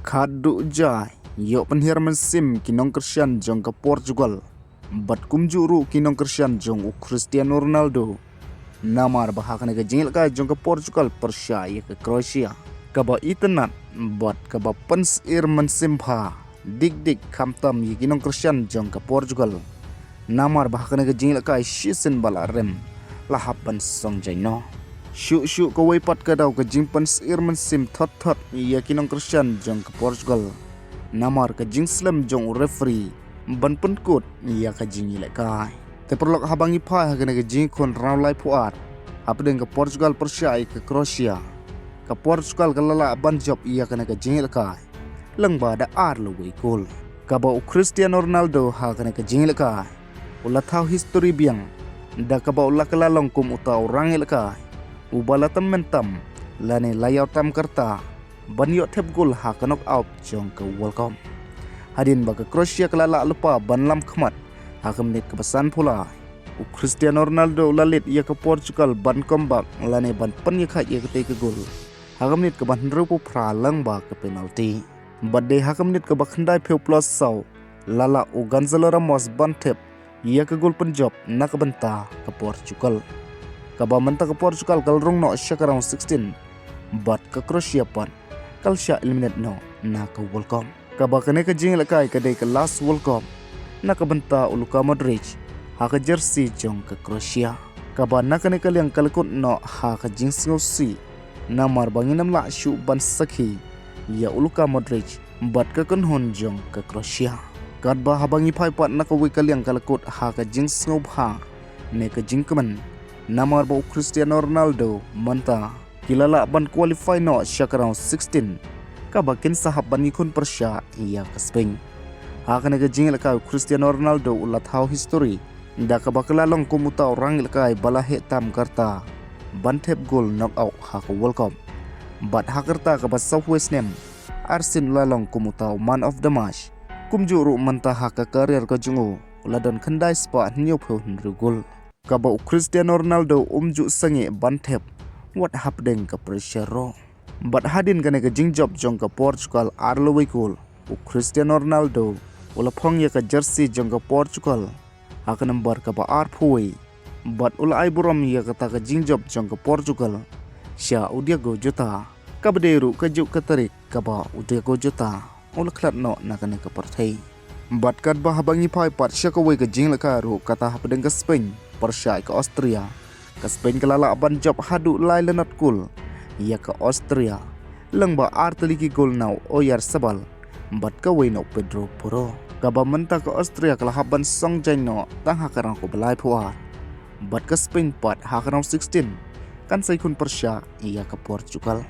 Kadu jai, yo penhir mesim kinong Christian jong ke Portugal. Bat kumjuru kinong Christian jong u Cristiano Ronaldo. Namar bahakane ke jingil ka jong ke Portugal persyai ke Croatia. Kaba itenat bat kaba pens ir mesim pha. Dik kamtam yi kinong Christian jong ke Portugal. Namar bahakane ke jingil ka shisen bala rem. Lahapan song jaino. Syuk ko waipat ka daw ka jingpan sir mensim thot iya kinong Christian jong ke Portugal. Namar ka jing slam jong referee ban penkut iya ka jing ilek kai. Te perlok habangi pa ha ka jing kon raw lai puat. Hapdeng ke Portugal persyai ke Croatia. Ke Portugal kalala ban job iya ka jing ilek kai. Leng ba da ar lo wei kul. Ka ba Cristiano Ronaldo ha ka jing ilek kai. Ula thau history biang. Da ka ba ula kalalong kum utau rang ilek kai. Ubala mentam lane layau tam kerta banyo tep gol ha ka knock out jong ke World Cup. Hadin ba ke Croatia kelala lupa ban lam khmat ha ka menit kebesan pula. Cristiano Ronaldo lalit ia ke Portugal ban comeback lane ban pen ia kha ia ke ke gol. Ha ka menit ke ban rupu pra lang ba ke penalti. Badde ha ka menit ke ba khandai pheu plus sau lala u Gonzalo Ramos ban tep ia ke gol penjob nak benta ke Portugal. Kaba menta ke Portugal kal rung no syak round 16 but ke Croatia pan kal syak eliminate no na ke World Cup. Kaba kene ke jing lakai ke day ke last World Cup na ke benta Luka Modric ha ke jersey jong ke Croatia. Kaba na kene ke liang kalkut no ha ke jing sngosi namar banginam la syu ban sakhi ya Luka Modric but ke kenhon jong ke Croatia. Kadba habangi pai pat na ke wi ke liang kalkut ha ke jing sngop ha ne ke jing kemen namar ba Cristiano Ronaldo manta kilala ban qualify no syak round 16 ka bakin sahab ban ikun persya iya ke Spain. Hakane ke jingil ka Cristiano Ronaldo ulat hau history da ka bakalalong kumuta orang ilkai bala tam karta ban tep gol knock out ha ke World Cup. Bat hakerta ka ba Southwest nem Arsin lalong kumuta man of the match kumjuru manta ha ka career ka jungu uladon khandai spa new pheu gol. Kaba Cristiano Ronaldo umju sange bantep what happening ke pressure. But hadin kane ke jingjob jong ke Portugal arlo wikul Cristiano Ronaldo ula phong ya ke jersey jong ke Portugal hak number ke ba arpui but ula aiburam ya ke ta ke jingjob jong ke Portugal sya udia go juta kabderu ke juk ke tarik ke ba udia go juta ula klat no na kane ke partai. But kad ba habangi pai pat sya ke we ke jing la karu kata hapdeng ke Spain persyai ke Austria. Ke Spain kelala ban job hadu lai lenat kul. Ia ke Austria. Leng ba arteliki gol nau oyar sabal. Bat ke weno Pedro Porro. Kaba menta ke Austria kala haban song jaino tang hakarang ko belai puar. Bat ke Spain pat hakarang 16. Kan sai kun persya ia ke Portugal.